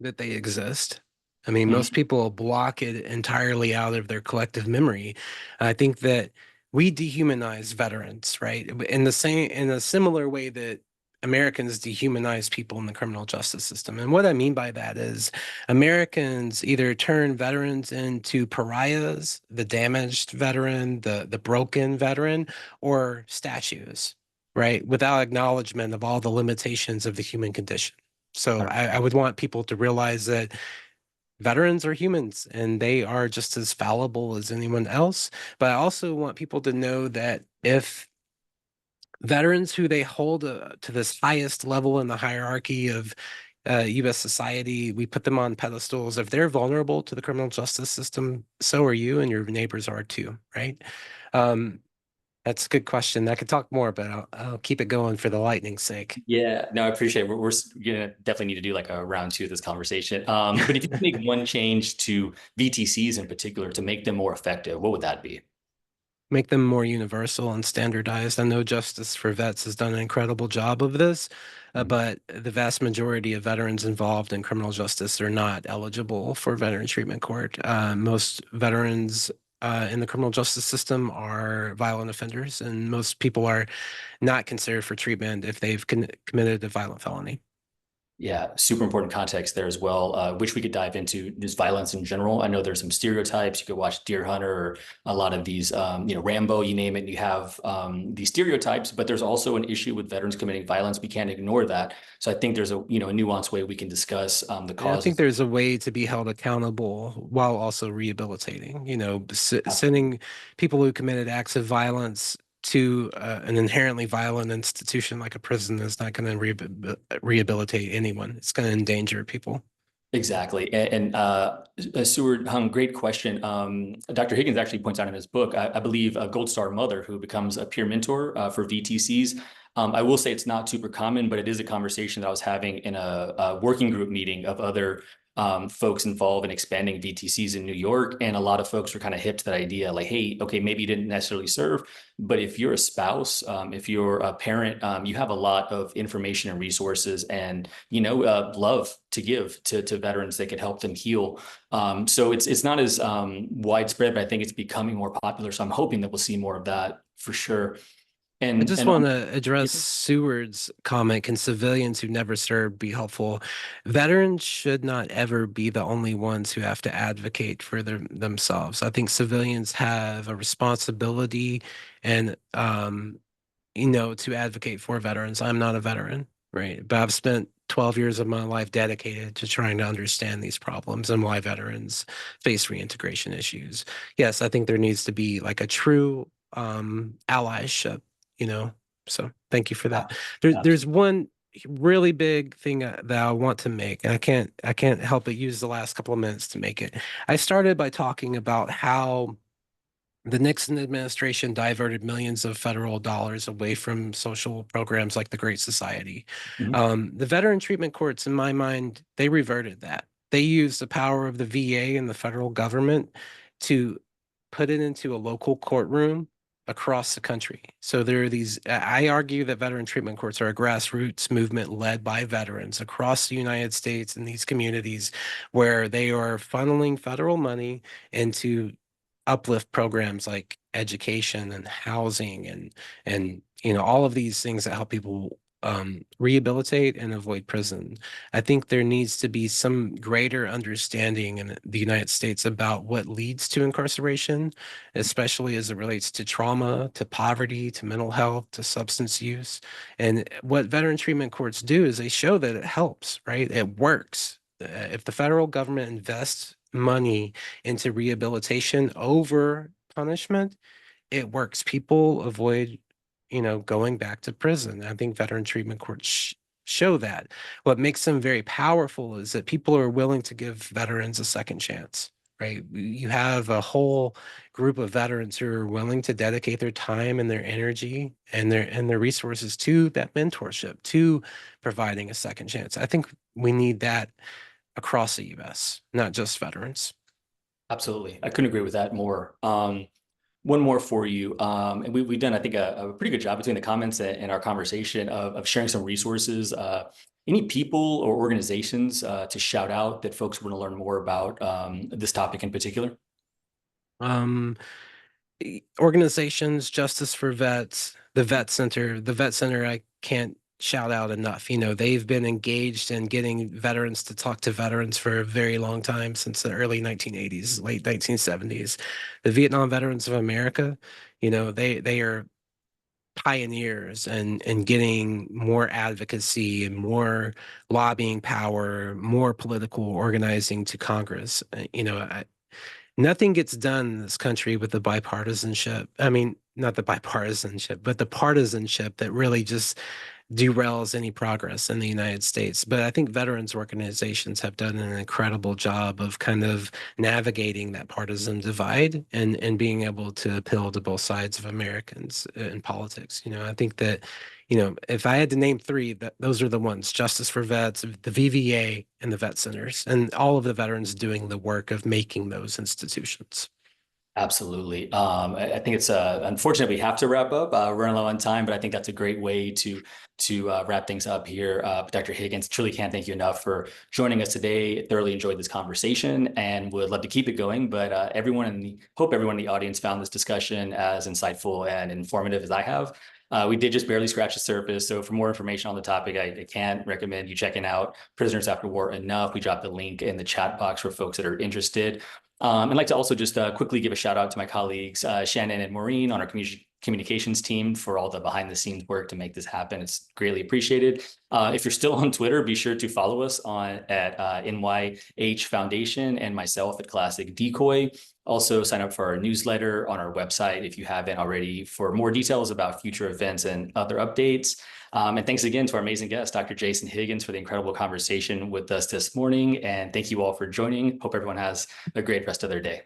That they exist. I mean, Mhm. most people block it entirely out of their collective memory. I think that we dehumanize veterans, right? In a similar way that Americans dehumanize people in the criminal justice system. And what I mean by that is Americans either turn veterans into pariahs, the damaged veteran, the broken veteran, or statues, right? Without acknowledgement of all the limitations of the human condition. So I would want people to realize that veterans are humans and they are just as fallible as anyone else. But I also want people to know that if veterans who they hold to this highest level in the hierarchy of US society, we put them on pedestals. If they're vulnerable to the criminal justice system, so are you, and your neighbors are too, right? Um, that's a good question. I could talk more, but I'll keep it going for the lightning's sake. Yeah, no, I appreciate it. We're gonna definitely need to do like a round two of this conversation. But if you could make one change to VTCs in particular to make them more effective, what would that be? Make them more universal and standardized. I know Justice for Vets has done an incredible job of this, but the vast majority of veterans involved in criminal justice are not eligible for veteran treatment court. Most veterans in the criminal justice system are violent offenders, and most people are not considered for treatment if they've committed a violent felony. Yeah, super important context there as well, which we could dive into just violence in general. I know there's some stereotypes. You could watch Deer Hunter or a lot of these, Rambo, you name it. You have these stereotypes, but there's also an issue with veterans committing violence. We can't ignore that. So I think there's a nuanced way we can discuss the Yeah, I think causes. there's a way to be held accountable while also rehabilitating. Sending people who committed acts of violence to an inherently violent institution like a prison is not going to rehabilitate anyone. It's going to endanger people. Exactly. Seward Hung, great question. Dr. Higgins actually points out in his book, I believe, a Gold Star mother who becomes a peer mentor for VTCs. I will say it's not super common, but it is a conversation that I was having in a working group meeting of other folks involved in expanding VTCs in New York. And a lot of folks were kind of hip to that idea, like, hey, okay, maybe you didn't necessarily serve, but if you're a spouse, if you're a parent, you have a lot of information and resources and, love to give to veterans that could help them heal. So it's not as widespread, but I think it's becoming more popular. So I'm hoping that we'll see more of that for sure. I And just and want to address Seward's comment. Can civilians who never served be helpful? Veterans should not ever be the only ones who have to advocate for themselves. I think civilians have a responsibility and to advocate for veterans. I'm not a veteran, right? But I've spent 12 years of my life dedicated to trying to understand these problems and why veterans face reintegration issues. Yes, I think there needs to be like a true allyship, you know. So thank you for that. There's one really big thing that I want to make, and I can't help but use the last couple of minutes to make it. I started by talking about how the Nixon administration diverted millions of federal dollars away from social programs like the Great Society. Mhm. The veteran treatment courts, in my mind, they reverted that. They used the power of the VA and the federal government to put it into a local courtroom across the country. So there are I argue that veteran treatment courts are a grassroots movement led by veterans across the United States in these communities where they are funneling federal money into uplift programs like education and housing and all of these things that help people rehabilitate and avoid prison. I think there needs to be some greater understanding in the United States about what leads to incarceration, especially as it relates to trauma, to poverty, to mental health, to substance use. And what veteran treatment courts do is they show that it helps, right? It works. If the federal government invests money into rehabilitation over punishment, it works. People avoid, going back to prison. I think veteran treatment courts show that. What makes them very powerful is that people are willing to give veterans a second chance, right? You have a whole group of veterans who are willing to dedicate their time and their energy and their resources to that mentorship, to providing a second chance. I think we need that across the US, not just veterans. Absolutely. I couldn't agree with that more. One more for you. And we've done, I think, a pretty good job between the comments and our conversation of sharing some resources. Any people or organizations to shout out that folks want to learn more about this topic in particular? Um, Organizations, Justice for Vets, the Vet Center, I can't shout out enough. They've been engaged in getting veterans to talk to veterans for a very long time, since the early 1980s, late 1970s. The Vietnam Veterans of America, they are pioneers and getting more advocacy and more lobbying power, more political organizing to Congress. Nothing gets done in this country with the bipartisanship. I mean, not the bipartisanship, but the partisanship that really just derails any progress in the United States. But I think veterans organizations have done an incredible job of kind of navigating that partisan divide and being able to appeal to both sides of Americans in politics. I think that, if I had to name three, those are the ones: Justice for Vets, the VVA, and the vet centers, and all of the veterans doing the work of making those institutions. Absolutely. I think it's unfortunate we have to wrap up. We're running low on time, but I think that's a great way to wrap things up here. Dr. Higgins, truly can't thank you enough for joining us today. Thoroughly enjoyed this conversation and would love to keep it going. But hope everyone in the audience found this discussion as insightful and informative as I have. We did just barely scratch the surface. So for more information on the topic, I can't recommend you checking out Prisoners After War enough. We dropped the link in the chat box for folks that are interested. I'd like to also just quickly give a shout out to my colleagues, Shannon and Maureen on our communications team for all the behind the scenes work to make this happen. It's greatly appreciated. If you're still on Twitter, be sure to follow us at NYH Foundation and myself at Classic Decoy. Also sign up for our newsletter on our website if you haven't already for more details about future events and other updates. And thanks again to our amazing guest, Dr. Jason Higgins, for the incredible conversation with us this morning. And thank you all for joining. Hope everyone has a great rest of their day.